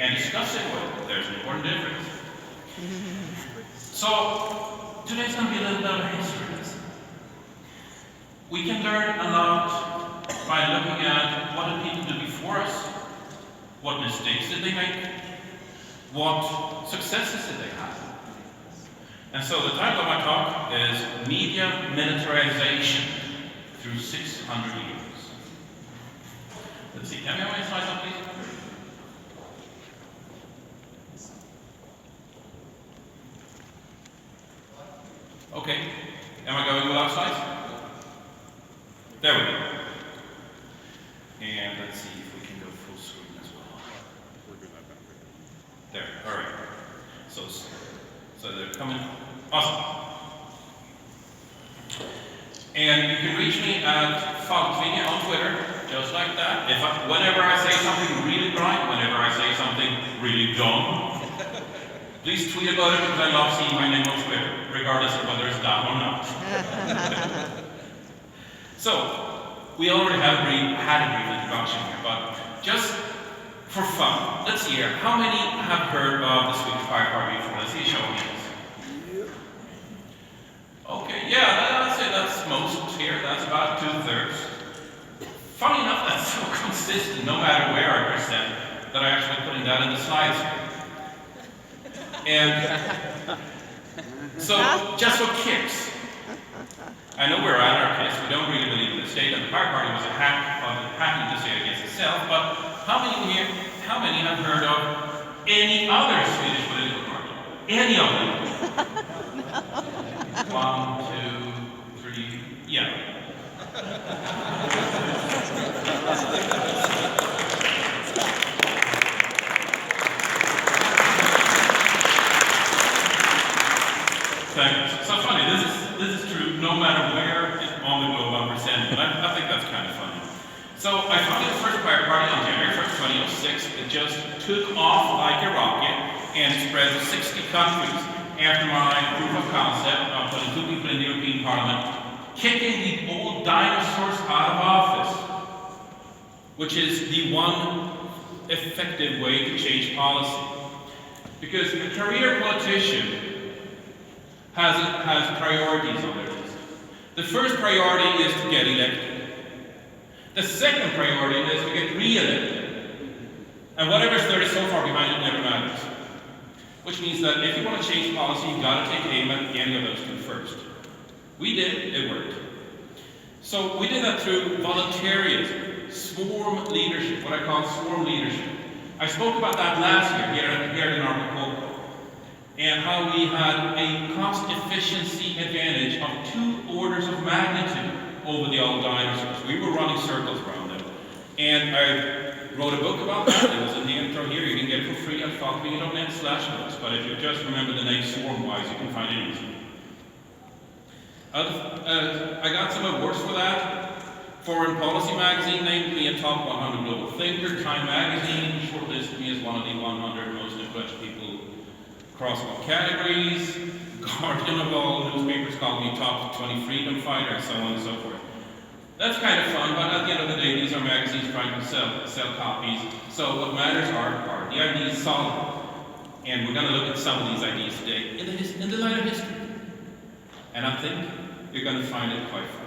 and discuss it with. There's an important difference. So, today's going to be a little bit of a history lesson. We can learn a lot by looking at what did people do before us, what mistakes did they make, what successes did they have. And so the title of my talk is Media Militarization Through 600 Years. Let's see, can we have any slides up, please? Okay, am I going without slides? There we go. And let's see if we can go full screen as well. There, all right. So they're coming. Awesome. And you can reach me at Falkvinge on Twitter, just like that. Whenever I say something really right, whenever I say something really dumb, please tweet about it because I love seeing my name on Twitter, regardless of whether it's dumb or not. So, we already had a brief introduction here, but just for fun, let's see here. How many have heard of the Swedish Fire Party before? Let's see a show of hands. Okay, yeah, I'd say that's most here. That's about 2/3. Funny enough, that's so consistent, no matter where I present, that I actually putting that in the slides here. And so, just for kicks, I know we're anarchists, we don't really believe in the state, and the Fire Party was a hacking to say against itself, but how many have heard of any other Swedish political party? Any of them? 1, 2, 3, yeah. Thanks. So funny, this is true no matter where on the globe I'm presenting. I think that's kind of funny. So I founded the first Fire Party on January 1st, 2006. It just took off like a rocket and spread to 60 countries after my proof of concept of putting 2 people in the European Parliament, kicking the old dinosaurs out of office, which is the one effective way to change policy. Because a career politician has priorities on their list. The first priority is to get elected. The second priority is to get re-elected. And whatever's third so far behind it never matters. Which means that if you want to change policy, you've got to take aim at any of those 2 first. We did, it worked. So we did that through voluntarism, swarm leadership, what I call swarm leadership. I spoke about that last year here at Anarchapulco, and how we had a cost efficiency advantage of 2 orders of magnitude over the old dinosaurs. We were running circles around them. And I wrote a book about that. It was in the intro here. You can get it for free at falkvinge.net/books. But if you just remember the name Swarm-wise, you can find it easy. I got some awards for that. Foreign Policy magazine named me a top 100 global thinker. Time magazine shortlisted me as one of the 100 most influential people across all categories. Guardian of all newspapers called me top 20 freedom fighter, and so on and so forth. That's kind of fun, but at the end of the day, these are magazines trying to sell copies. So what matters are the ideas solid. And we're going to look at some of these ideas today in the light of history. And I think you're going to find it quite fun.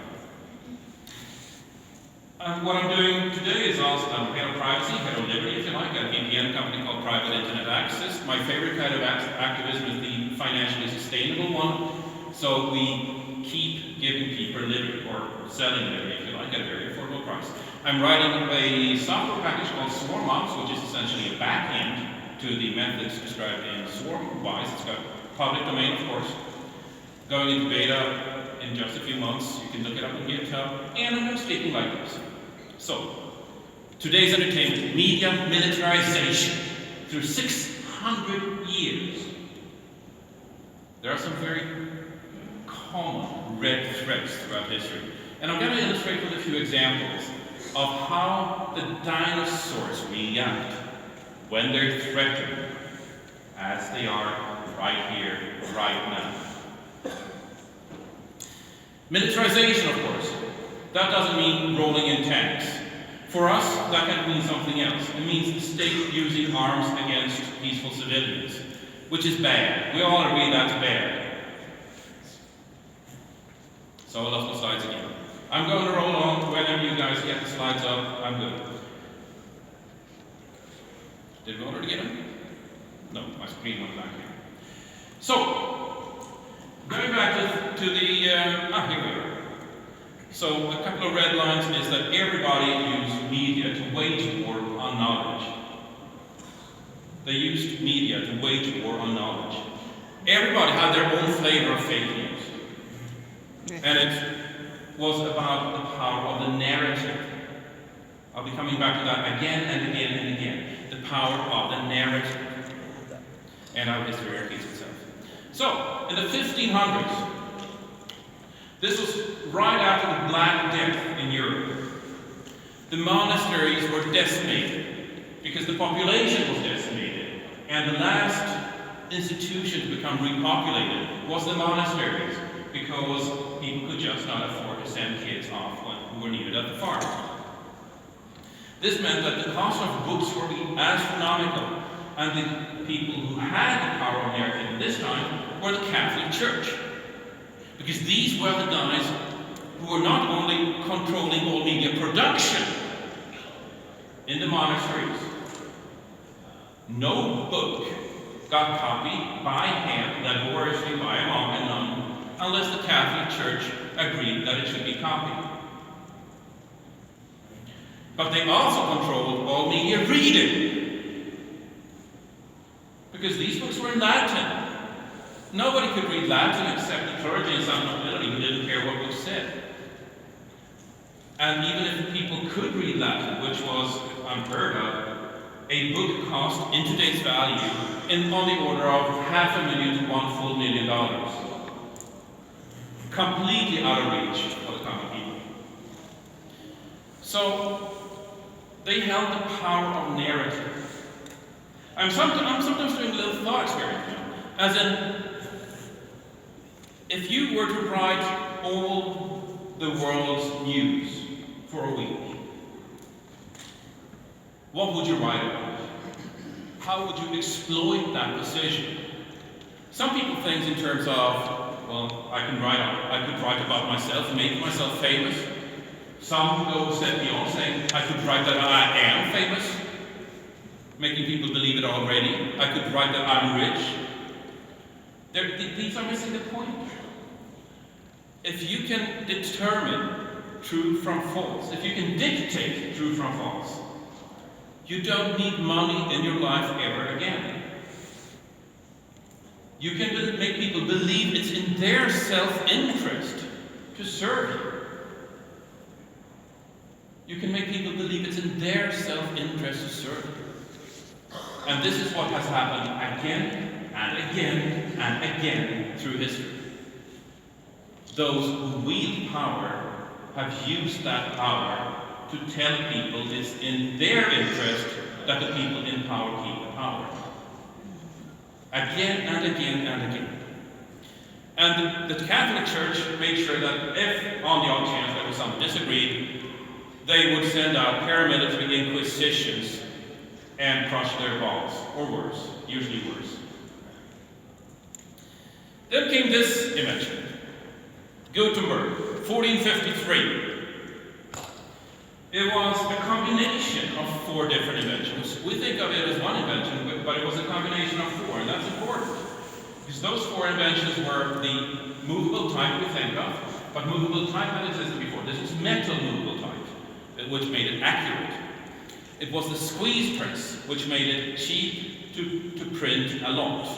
What I'm doing today is also I'm head of privacy, head of liberty, if you like, at a VPN company called Private Internet Access. My favorite kind of activism is the financially sustainable one. So we keep giving people liberty, or selling liberty, if you like, at a very affordable price. I'm writing a software package called SwarmOps, which is essentially a back end to the methods described in SwarmWise. It's got public domain, of course. Going into beta in just a few months. You can look it up on GitHub. And I'm speaking like this. So, today's entertainment, media militarization through 600 years. There are some very common red threads throughout history. And I'm going to illustrate with a few examples of how the dinosaurs react when they're threatened, as they are right here, right now. Militarization, of course. That doesn't mean rolling in tanks. For us, that can mean something else. It means the state using arms against peaceful civilians, which is bad. We all agree that's bad. So I lost my slides again. I'm going to roll on. Whenever you guys get the slides up, I'm good. Did we already get them? No, my screen went back here. So, going back to the, here we are. So, a couple of red lines is that everybody used media to wage war on knowledge. They used media to wage war on knowledge. Everybody had their own flavor of fake news. And it was about the power of the narrative. I'll be coming back to that again and again and again. The power of the narrative. And how history repeats itself. So, in the 1500s, this was right after the Black Death in Europe. The monasteries were decimated because the population was decimated. And the last institution to become repopulated was the monasteries, because people could just not afford to send kids off who were needed at the farm. This meant that the cost of books were astronomical, and the people who had the power on narrative at this time were the Catholic Church. Because these were the guys who were not only controlling all media production in the monasteries. No book got copied by hand laboriously by a monk and nun unless the Catholic Church agreed that it should be copied. But they also controlled all media reading, because these books were in Latin. Nobody could read Latin except the clergy and some nobility who didn't care what was said. And even if people could read Latin, which was unheard of, a book cost in today's value on the order of $500,000 to $1 full million. Completely out of reach for the common people. So they held the power of narrative. I'm sometimes doing a little thought experiment, as in, if you were to write all the world's news for a week, what would you write about? How would you exploit that position? Some people think in terms of, well, I could write about myself and make myself famous. Some go a step beyond, saying I could write that I am famous, making people believe it already. I could write that I'm rich. These are missing the point. If you can determine true from false, if you can dictate true from false, you don't need money in your life ever again. You can make people believe it's in their self-interest to serve you. You can make people believe it's in their self-interest to serve you. And this is what has happened again and again and again through history. Those who wield power have used that power to tell people it's in their interest that the people in power keep the power. Again and again and again. And the Catholic Church made sure that if, on the odd chance there was someone disagreed, they would send out paramilitary inquisitions and crush their balls, or worse, usually worse. Then came this invention, Gutenberg, 1453. It was a combination of 4 different inventions. We think of it as one invention, but it was a combination of 4, and that's important. Because those 4 inventions were the movable type we think of, but movable type had existed before. This was metal movable type, which made it accurate. It was the squeeze press, which made it cheap to print a lot.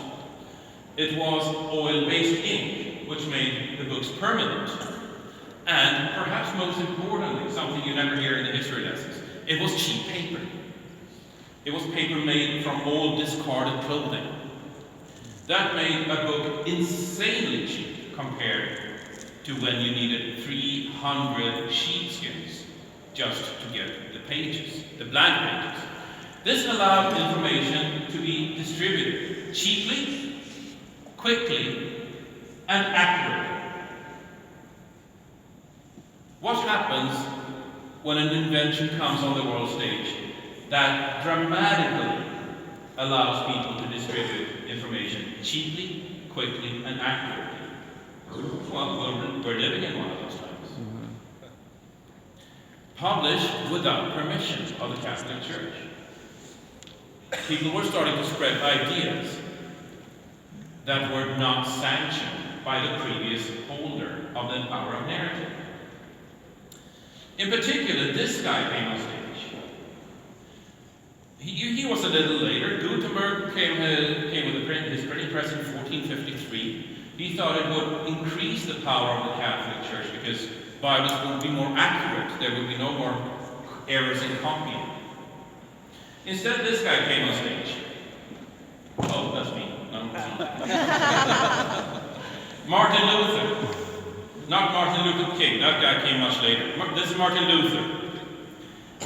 It was oil-based ink, which made the books permanent. And perhaps most importantly, something you never hear in the history lessons, it was cheap paper. It was paper made from old discarded clothing. That made a book insanely cheap compared to when you needed 300 sheepskins just to get the pages, the blank pages. This allowed information to be distributed cheaply, quickly, and accurately. What happens when an invention comes on the world stage that dramatically allows people to distribute information cheaply, quickly, and accurately. Well, we're living in one of those times. Published without permission of the Catholic Church. People were starting to spread ideas that were not sanctioned by the previous holder of the power of narrative. In particular, this guy came on stage. He was a little later. Gutenberg came with his printing press in 1453. He thought it would increase the power of the Catholic Church because Bibles would be more accurate. There would be no more errors in copying. Instead, this guy came on stage. Oh, that's me. Martin Luther. Not Martin Luther King. That guy came much later. This is Martin Luther.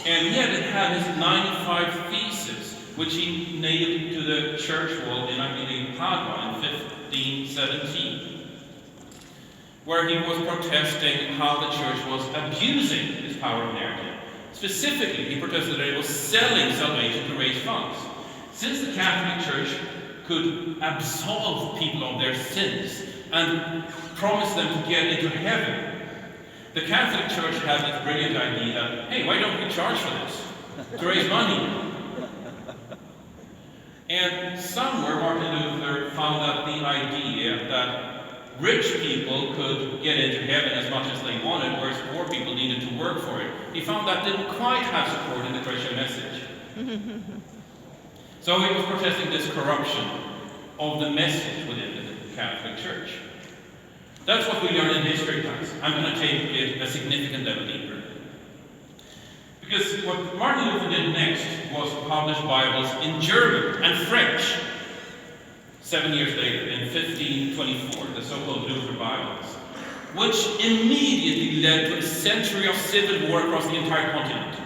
And he had his 95 Theses, which he nailed to the church wall in Padua in 1517. Where he was protesting how the church was abusing its power of narrative. Specifically, he protested that it was selling salvation to raise funds. Since the Catholic Church could absolve people of their sins and promise them to get into heaven, the Catholic Church had this brilliant idea that, hey, why don't we charge for this? To raise money. And somewhere Martin Luther found out the idea that rich people could get into heaven as much as they wanted, whereas poor people needed to work for it. He found that didn't quite have support in the Christian message. So he was protesting this corruption of the message within the Catholic Church. That's what we learn in history class. I'm going to take it a significant level deeper. Because what Martin Luther did next was publish Bibles in German and French. 7 years later, in 1524, the so-called Luther Bibles, which immediately led to a century of civil war across the entire continent.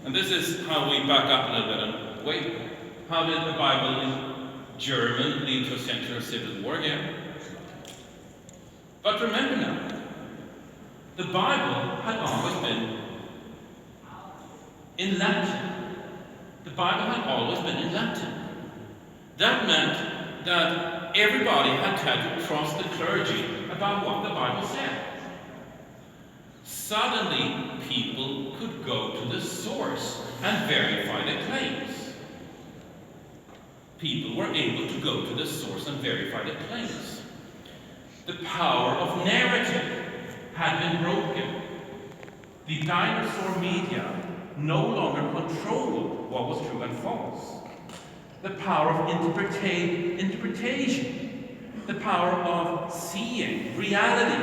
And this is how we back up a little bit and wait, how did the Bible in German lead to a century of civil war again? But remember now, the Bible had always been in Latin. The Bible had always been in Latin. That meant that everybody had to trust the clergy about what the Bible said. Suddenly, people could go to the source and verify the claims. People were able to go to the source and verify the claims. The power of narrative had been broken. The dinosaur media no longer controlled what was true and false. The power of interpretation, the power of seeing reality,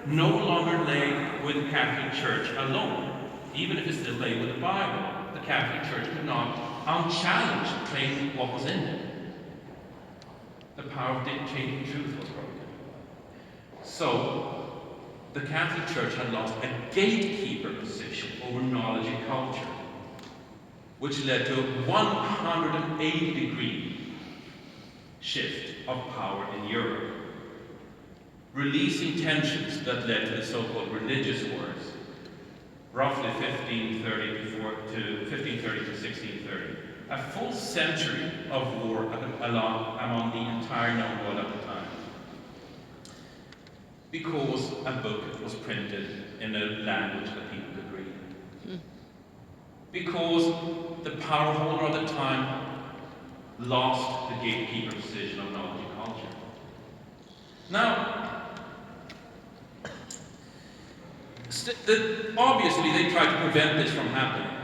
no longer lay with the Catholic Church alone. Even if it still lay with the Bible, the Catholic Church could not, unchallenged, claim what was in it. The power of dictating truth was broken. So, the Catholic Church had lost a gatekeeper position over knowledge and culture, which led to a 180-degree shift of power in Europe, releasing tensions that led to the so-called religious wars, roughly 1530 to 1630. A full century of war among the entire known world at the time. Because a book was printed in a language that people could read. Because the power holder at the time lost the gatekeeper position of knowledge and culture. Now, obviously they tried to prevent this from happening.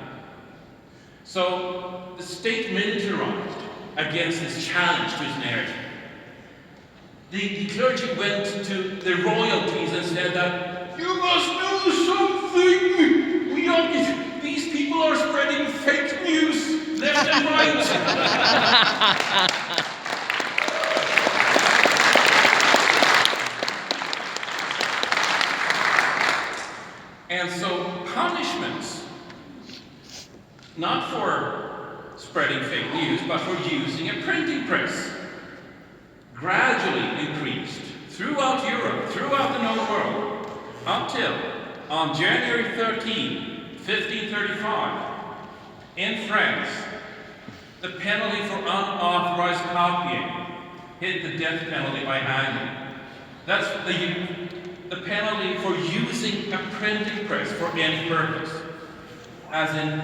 So the state militarized against this challenge to its narrative. The clergy went to the royalties and said that, you must do something! These people are spreading fake news left and right! And so punishments, not for spreading fake news, but for using a printing press, gradually increased On January 13, 1535, in France, the penalty for unauthorized copying hit the death penalty by hanging. That's the penalty for using a printing press for any purpose. As in,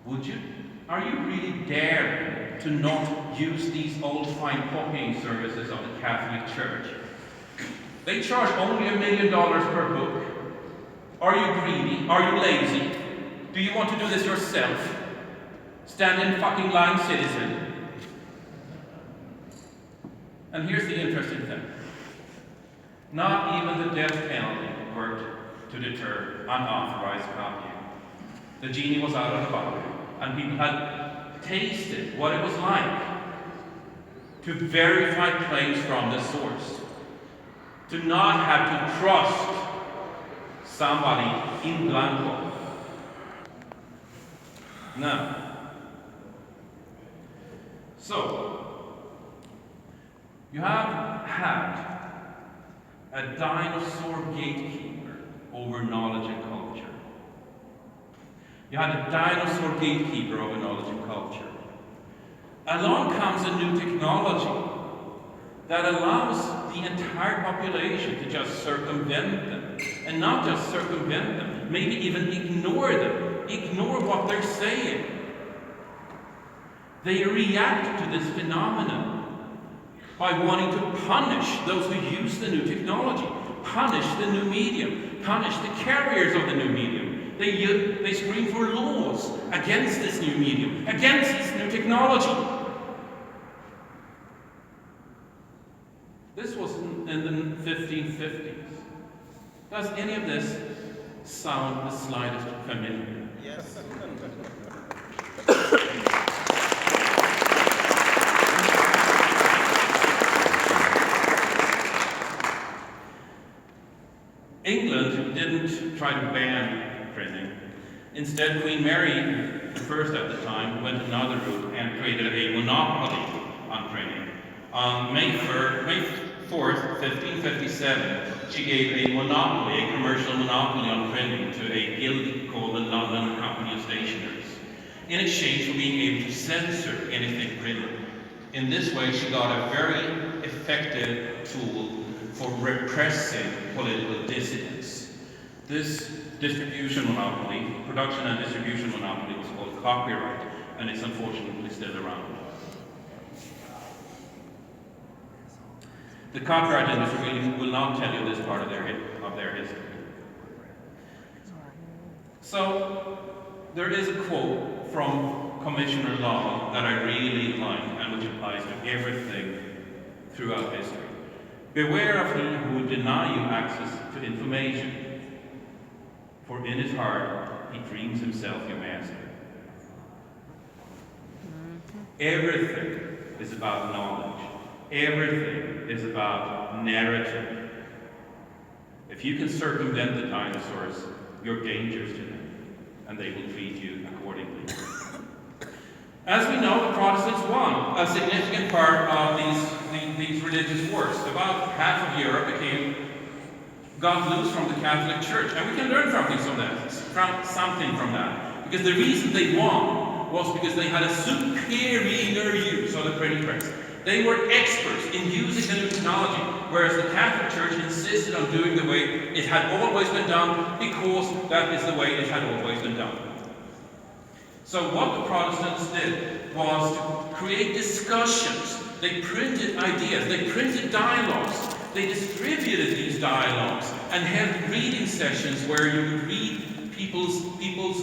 would you? Are you really daring to not use these old fine copying services of the Catholic Church? They charge only $1 million per book. Are you greedy? Are you lazy? Do you want to do this yourself? Stand in fucking line, citizen. And here's the interesting thing. Not even the death penalty worked to deter unauthorized copying. The genie was out of the bottle, and people had tasted what it was like to verify claims from the source. To not have to trust somebody in blanco. Now, so, you have had a dinosaur gatekeeper over knowledge and culture. You had a dinosaur gatekeeper over knowledge and culture. Along comes a new technology that allows the entire population to just circumvent them. And not just circumvent them, maybe even ignore them. Ignore what they're saying. They react to this phenomenon by wanting to punish those who use the new technology, punish the new medium, punish the carriers of the new medium. They scream for laws against this new medium, against this new technology. This was in the 1550s. Does any of this sound the slightest familiar? Yes. England didn't try to ban printing. Instead, Queen Mary I at the time went another route and created a monopoly on printing. On May 4th, 1557, she gave a monopoly, a commercial monopoly on printing to a guild called the London Company of Stationers, in exchange for being able to censor anything printed. In this way, she got a very effective tool for repressing political dissidents. This distribution monopoly, production and distribution monopoly, was called copyright, and it's unfortunately still around. The copyright industry really will not tell you this part of their history. So, there is a quote from Commissioner Law that I really like and which applies to everything throughout history. Beware of him who would deny you access to information, for in his heart he dreams himself your master. Everything is about knowledge. Everything is about narrative. If you can circumvent the dinosaurs, you're dangerous to them, and they will treat you accordingly. As we know, the Protestants won a significant part of these religious wars. About half of Europe got loose from the Catholic Church, and we can learn something from that. Because the reason they won was because they had a superior use of the printing press. They were experts in using the new technology, whereas the Catholic Church insisted on doing the way it had always been done, because that is the way it had always been done. So what the Protestants did was to create discussions. They printed ideas, they printed dialogues, they distributed these dialogues and held reading sessions where you would read people's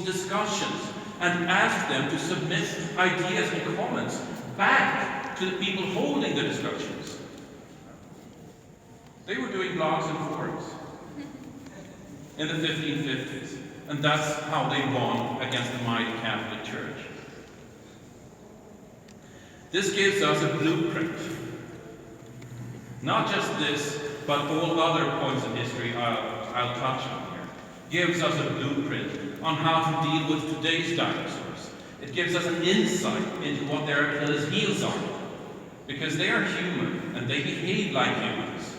discussions and ask them to submit ideas and comments back to the people holding the discussions. They were doing blogs and forums in the 1550s, and that's how they won against the mighty Catholic Church. This gives us a blueprint. Not just this, but all other points of history I'll touch on here. Gives us a blueprint on how to deal with today's dinosaurs. It gives us an insight into what their Achilles' heels are. Because they are human, and they behave like humans.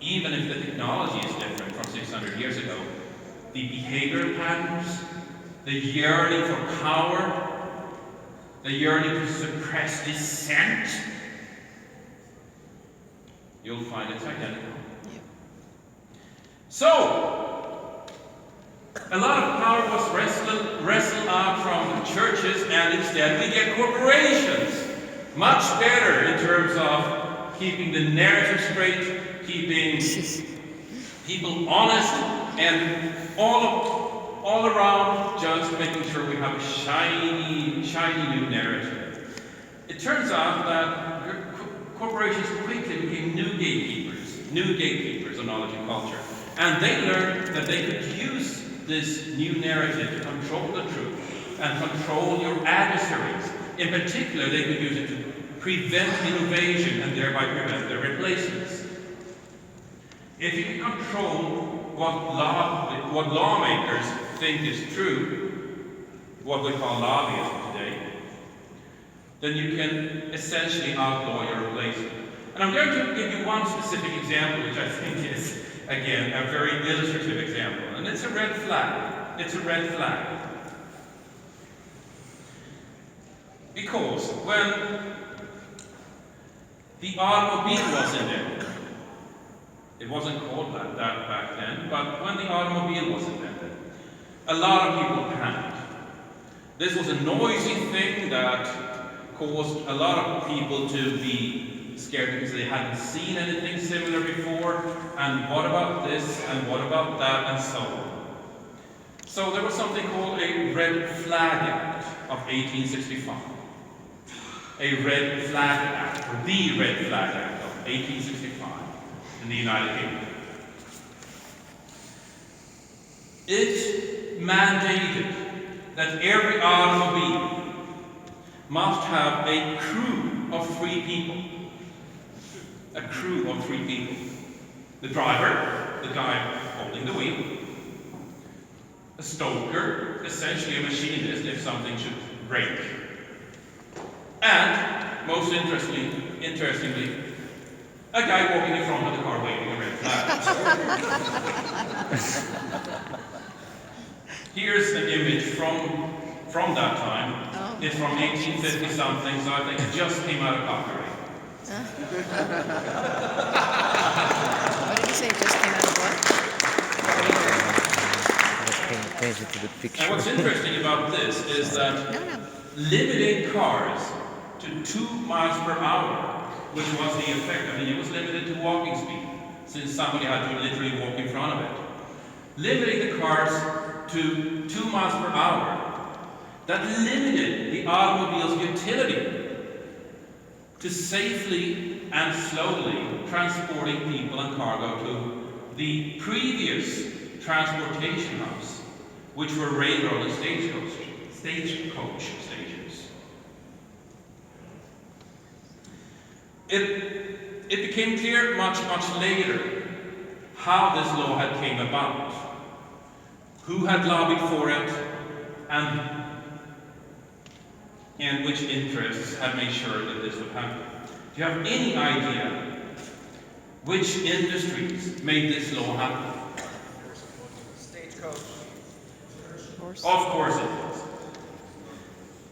even if the technology is different from 600 years ago, the behavior patterns, the yearning for power, the yearning to suppress dissent, you'll find it's identical. Yeah. So, a lot of power was wrestled out from the churches, and instead we get corporations. Much better in terms of keeping the narrative straight, keeping people honest, and all around just making sure we have a shiny new narrative. It turns out that corporations quickly became new gatekeepers of knowledge and culture. And they learned that they could use this new narrative to control the truth and control your adversaries. In particular, they could use it to prevent innovation and thereby prevent their replacements. If you can control what lawmakers think is true, what we call lobbyism today, then you can essentially outlaw your replacement. And I'm going to give you one specific example, which I think is, again, a very illustrative example. And it's a red flag. It's a red flag. Because when the automobile was invented, it wasn't called that back then, but when the automobile was invented, a lot of people panicked. This was a noisy thing that caused a lot of people to be scared because they hadn't seen anything similar before, and what about this, and what about that, and so on. So there was something called a Red Flag Act of 1865. A Red Flag Act, or the Red Flag Act of 1865 in the United Kingdom. It mandated that every automobile must have a crew of 3 people. A crew of 3 people. The driver, the guy holding the wheel. A stoker, essentially a machinist if something should break. And, most interestingly, a guy walking in front of the car waving a red flag. Here's an image from that time. Oh. It's from 1850 something, so I think it just came out of copyright. What did you say? It just came out of what? To the picture. And what's interesting about this is that limiting cars to 2 miles per hour, which was the effect. I mean, it was limited to walking speed, since somebody had to literally walk in front of it. Limiting the cars to 2 miles per hour, that limited the automobile's utility to safely and slowly transporting people and cargo to the previous transportation hubs, which were railroad and stagecoach stations. It became clear much later how this law had came about, who had lobbied for it, and which interests had made sure that this would happen. Do you have any idea which industries made this law happen? Stagecoach. Of course it is.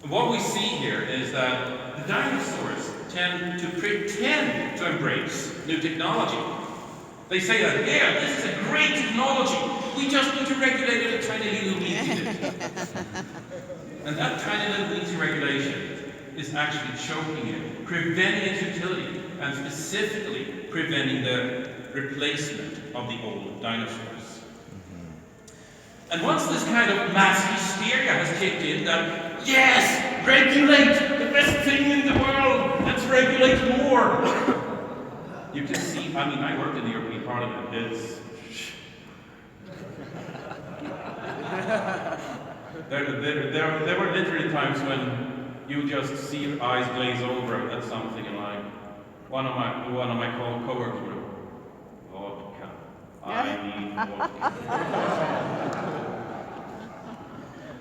What we see here is that the dinosaurs tend to pretend to embrace new technology. They say that, yeah, this is a great technology. We just need to regulate it a tiny little bit. And that tiny little bit regulation is actually choking it, preventing its utility, and specifically preventing the replacement of the old dinosaurs. And once this kind of mass hysteria has kicked in, that, yes, regulate, the best thing in the world, let's regulate more. You can see, I mean, I worked in the European Parliament, there were literally times when you just see your eyes glaze over at something, and like, one of my co-workers would, vodka, I need vodka.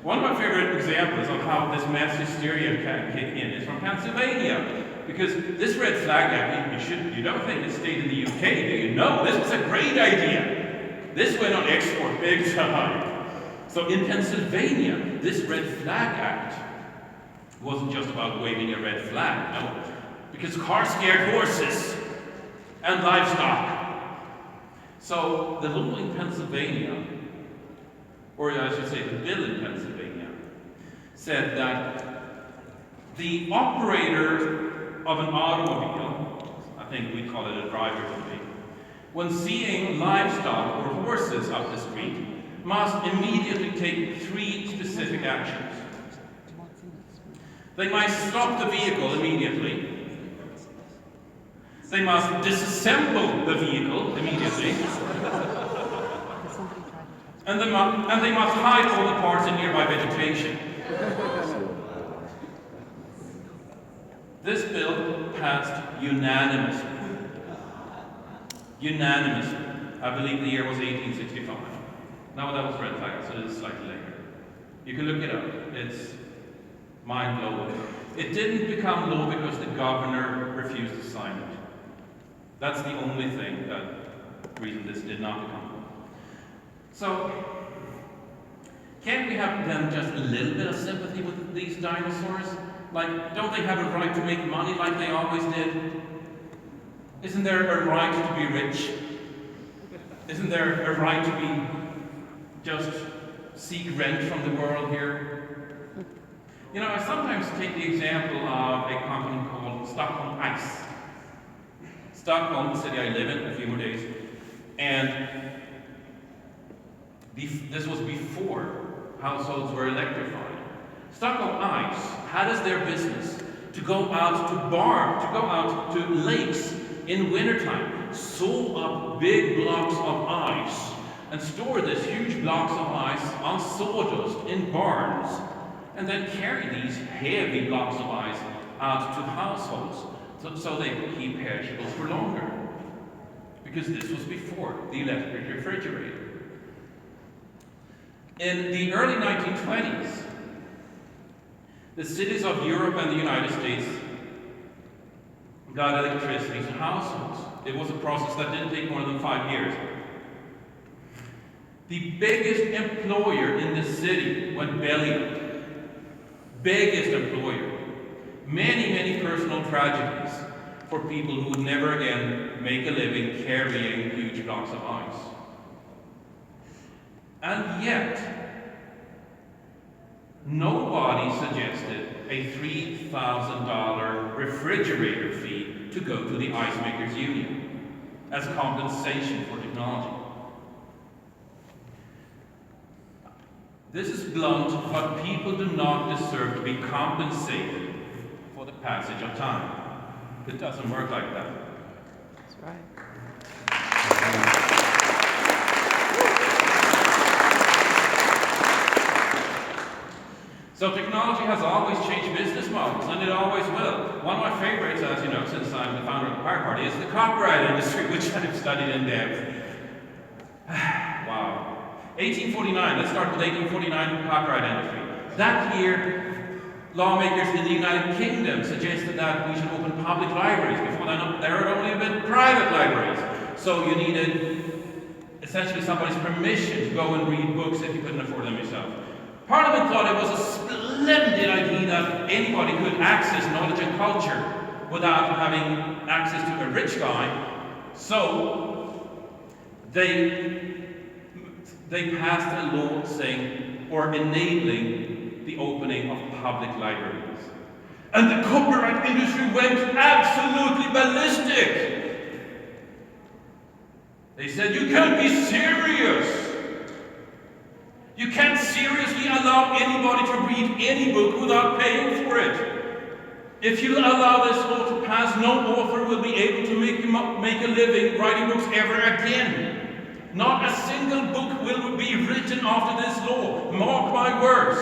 One of my favorite examples of how this mass hysteria can kick in is from Pennsylvania. Because this red flag act, you don't think it stayed in the UK, do you? No, this was a great idea. This went on export big time. So in Pennsylvania, this red flag act wasn't just about waving a red flag, no. Because cars scared horses and livestock. So the law in Pennsylvania, or I should say the bill in Pennsylvania, said that the operator of an automobile, I think we call it a driver today, when seeing livestock or horses up the street, must immediately take 3 specific actions. They must stop the vehicle immediately. They must disassemble the vehicle immediately. And they must hide all the parts in nearby vegetation. This bill passed unanimously. Unanimously. I believe the year was 1865. Now that was red flag, so it is slightly later. You can look it up. It's mind-blowing. It didn't become law because the governor refused to sign it. That's the only thing reason this did not become law. So, can't we have then just a little bit of sympathy with these dinosaurs? Like, don't they have a right to make money like they always did? Isn't there a right to be rich? Isn't there a right to be just seek rent from the world here? You know, I sometimes take the example of a company called Stockholm Ice. Stockholm, the city I live in, a few more days, and this was before households were electrified. Stockholm Ice had as their business to go out to lakes in wintertime, sew up big blocks of ice, and store this huge blocks of ice on sawdust in barns, and then carry these heavy blocks of ice out to households so they could keep perishables for longer. Because this was before the electric refrigerator. In the early 1920s, the cities of Europe and the United States got electricity to households. It was a process that didn't take more than 5 years. The biggest employer in the city went belly up. Biggest employer. Many, many personal tragedies for people who would never again make a living carrying huge blocks of ice. And yet, nobody suggested a $3,000 refrigerator fee to go to the Ice Makers Union as compensation for technology. This is blunt, but people do not deserve to be compensated for the passage of time. It doesn't work like that. That's right. So technology has always changed business models, and it always will. One of my favorites, as you know, since I'm the founder of the Pirate Party, is the copyright industry, which I've studied in depth. Wow. 1849, let's start with 1849 copyright industry. That year, lawmakers in the United Kingdom suggested that we should open public libraries. Before that, there had only been private libraries. So you needed essentially somebody's permission to go and read books if you couldn't afford them yourself. Parliament thought it was a splendid idea that anybody could access knowledge and culture without having access to a rich guy. So they passed a law saying, or enabling, the opening of public libraries. And the copyright industry went absolutely ballistic. They said, you can't be serious. You can't seriously allow anybody to read any book without paying for it. If you allow this law to pass, no author will be able to make a living writing books ever again. Not a single book will be written after this law. Mark my words.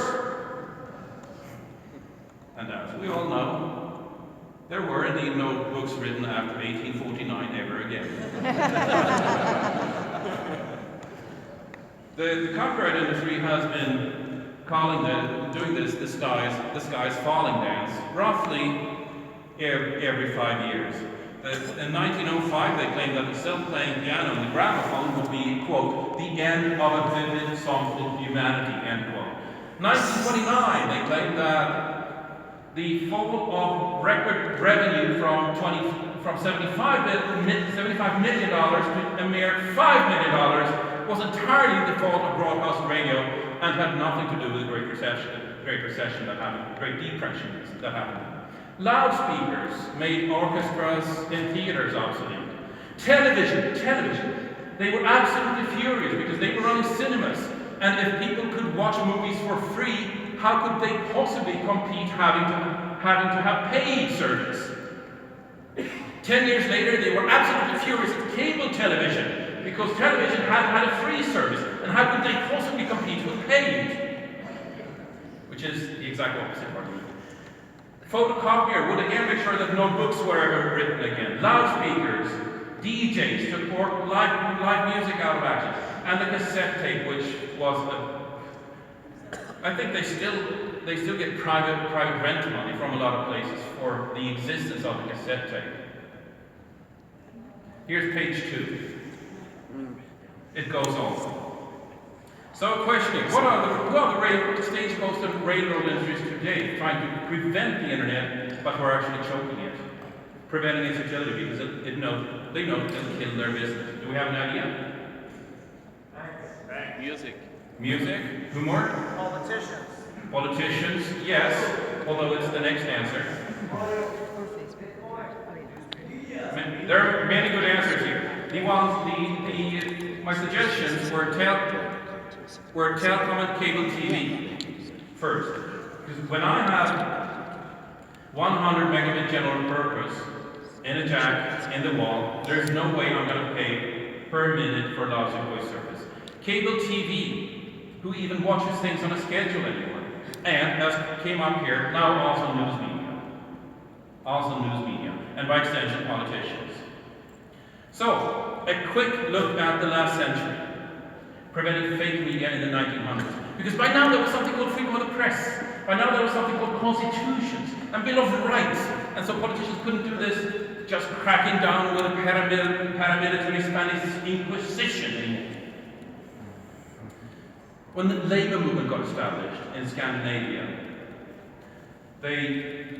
And as we all know, there were indeed no books written after 1849 ever again. The copyright industry has been doing this the skies falling dance roughly every 5 years. In 1905, they claimed that the self-playing piano and the gramophone would be, quote, the end of a vivid, songful humanity, end quote. 1929, they claimed that the fall of record revenue from $75 million to a mere $5 million was entirely the fault of broadcast radio and had nothing to do with the Great Recession that happened, the Great Depression that happened. Loudspeakers made orchestras in theaters obsolete. Television. They were absolutely furious because they were running cinemas, and if people could watch movies for free, how could they possibly compete having to have paid service? 10 years later, they were absolutely furious at cable television because television had a free service, and how could they possibly compete with paid? Which is the exact opposite argument. Photocopier would again make sure that no books were ever written again. Loudspeakers, DJs took live music out of action, and the cassette tape, which was I think they still get private rent money from a lot of places for the existence of the cassette tape. Here's page 2. It goes on. So questioning, what are the stagecoach and railroad industries today trying to prevent the internet, but we're actually choking it, preventing its utility because they know it'll kill their business. Do we have an idea? Music. Music? Who more? Politicians. Politicians, yes, although it's the next answer. Or Facebook. Oh, yeah. There are many good answers here. My suggestions were telecom and cable TV first. Because when I have 100 megabit general purpose in a jack in the wall, there's no way I'm going to pay per minute for lousy voice service. Cable TV, who even watches things on a schedule anymore? And as came up here, now also news media, and by extension politicians. So, a quick look at the last century, preventing fake media in the 1900s. Because by now there was something called freedom of the press. By now there was something called constitutions and Bill of Rights. And so politicians couldn't do this just cracking down with a paramilitary Spanish Inquisition anymore. When the labor movement got established in Scandinavia, the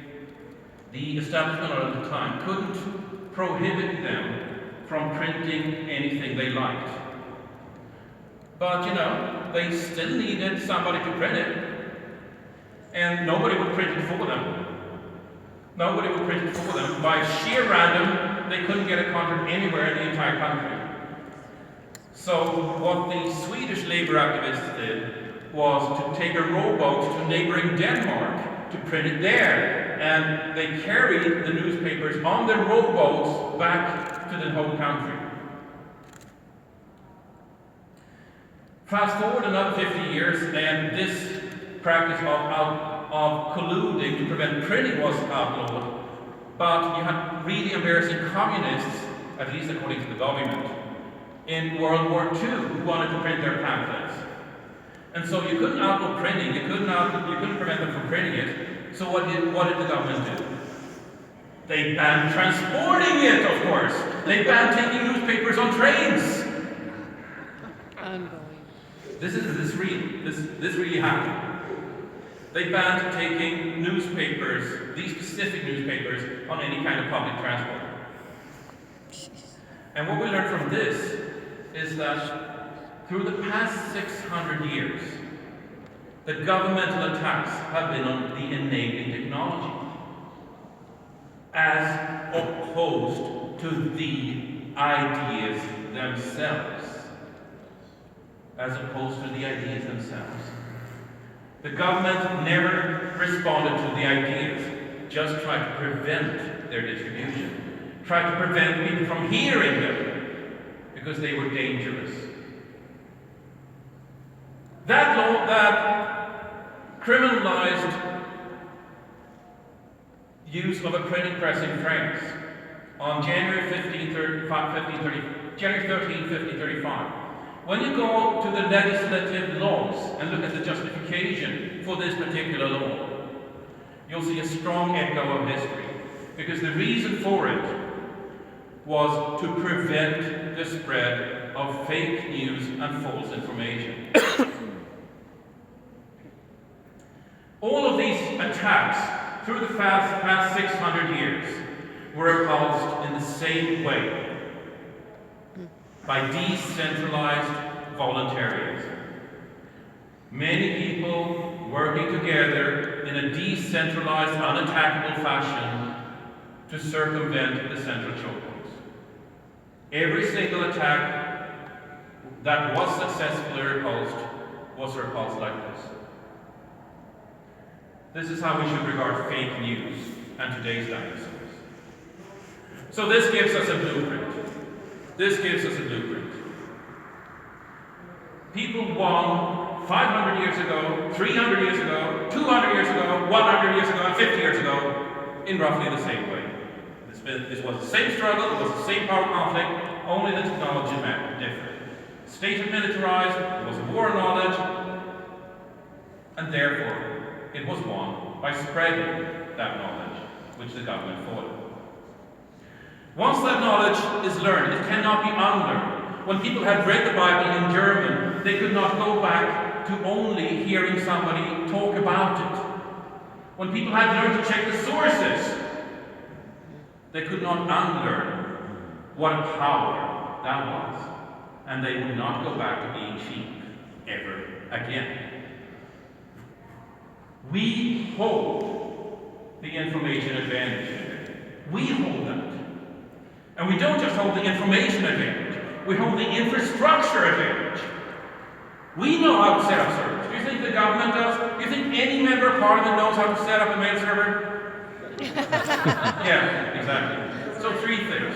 establishment at the time couldn't prohibit them from printing anything they liked. But they still needed somebody to print it, and nobody would print it for them. By sheer random, they couldn't get a contract anywhere in the entire country. So what the Swedish labor activists did was to take a rowboat to neighboring Denmark to print it there, and they carried the newspapers on their rowboats back to the home country. Fast forward another 50 years, and this practice of colluding to prevent printing was outlawed, but you had really embarrassing communists, at least according to the government, in World War II who wanted to print their pamphlets. And so you couldn't outlaw printing, you couldn't prevent them from printing it, so what did the government do? They banned transporting it, of course. They banned taking newspapers on trains. Unbelievable. This really happened. They banned taking newspapers, these specific newspapers, on any kind of public transport. And what we learned from this is that through the past 600 years, the governmental attacks have been on the enabling technology, as opposed to the ideas themselves. The government never responded to the ideas, just tried to prevent their distribution, tried to prevent people from hearing them, because they were dangerous. That law that criminalized use of a printing press in France on January 13, 1535. When you go to the legislative laws and look at the justification for this particular law, you'll see a strong echo of history. because the reason for it was to prevent the spread of fake news and false information. All of these attacks through the past 600 years were repulsed in the same way, by decentralized voluntarism. Many people working together in a decentralized, unattackable fashion to circumvent the central chokeholds. Every single attack that was successfully repulsed was repulsed like this. This is how we should regard fake news and today's dinosaurs. So this gives us a blueprint. This gives us a blueprint. People won 500 years ago, 300 years ago, 200 years ago, 100 years ago, and 50 years ago in roughly the same way. This was the same struggle, it was the same power conflict, only the technology differed. State had militarized, it was a war of knowledge, and therefore it was won by spreading that knowledge, which the government followed. Once that knowledge is learned, it cannot be unlearned. When people had read the Bible in German, they could not go back to only hearing somebody talk about it. When people had learned to check the sources, they could not unlearn what a power that was. And they would not go back to being sheep ever again. We hold the information advantage today. We hold that. And we don't just hold the information advantage, we hold the infrastructure advantage. We know how to set up servers. Do you think the government does? Do you think any member of parliament knows how to set up a mail server? Yeah, exactly. So 3 things.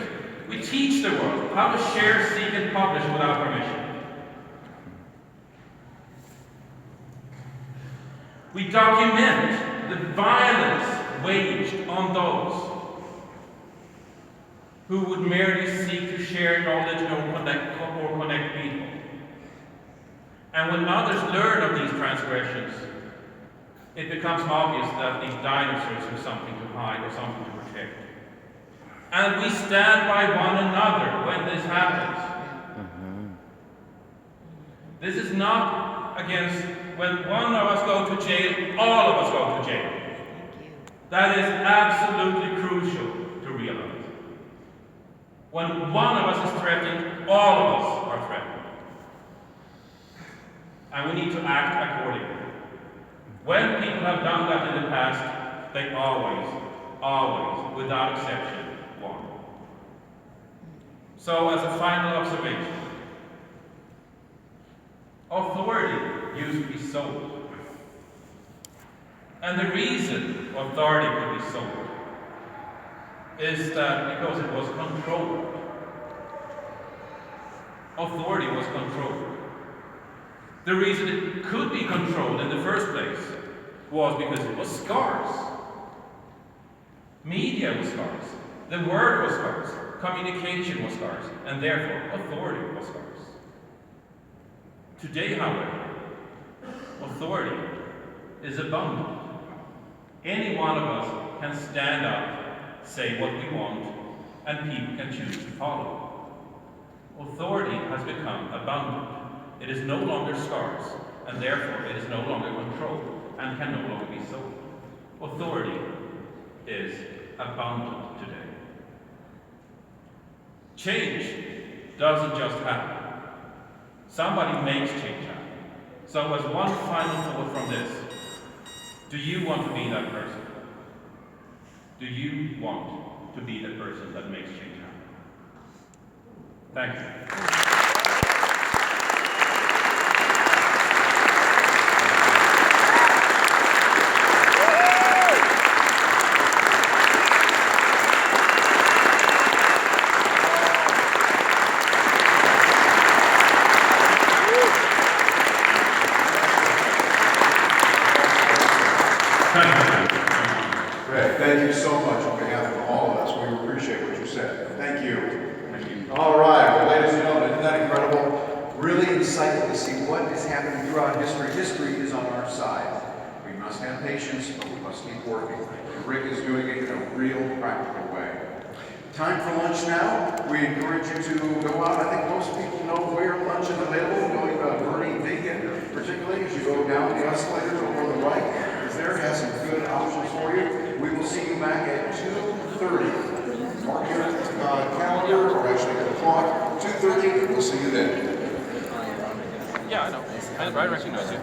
We teach the world how to share, seek, and publish without permission. We document the violence waged on those who would merely seek to share knowledge or connect people. And when others learn of these transgressions, it becomes obvious that these dinosaurs are something to hide or something to protect. And we stand by one another when this happens. This is not against when one of us go to jail, all of us go to jail. That is absolutely crucial to realize. When one of us is threatened, all of us are threatened. And we need to act accordingly. When people have done that in the past, they always, without exception, won. So as a final observation, authority used to be sold. And the reason authority could be sold is that because it was controlled. Authority was controlled. The reason it could be controlled in the first place was because it was scarce. Media was scarce. The word was scarce. Communication was scarce. And therefore, authority was scarce. Today, however, authority is abundant. Any one of us can stand up, say what we want, and people can choose to follow. Authority has become abundant. It is no longer scarce, and therefore it is no longer controlled, and can no longer be sold. Authority is abundant today. Change doesn't just happen. Somebody makes change happen. So as one final thought from this, do you want to be that person? Do you want to be the person that makes change happen? Thank you. Thank you so much on behalf of all of us. We appreciate what you said. Thank you. All right, well, ladies and gentlemen, isn't that incredible? Really insightful to see what is happening throughout history. History is on our side. We must have patience, but we must keep working. Rick is doing it in a real practical way. Time for lunch now. We encourage you to go out. I think most people know where lunch is available. Going to Bernie Vegan, particularly as you go down the escalators over on the right, because there has some good options for you. We will see you back at 2:30. Mark your calendar, or actually the clock, 2:30, and we'll see you then. Yeah, I know. I recognize you.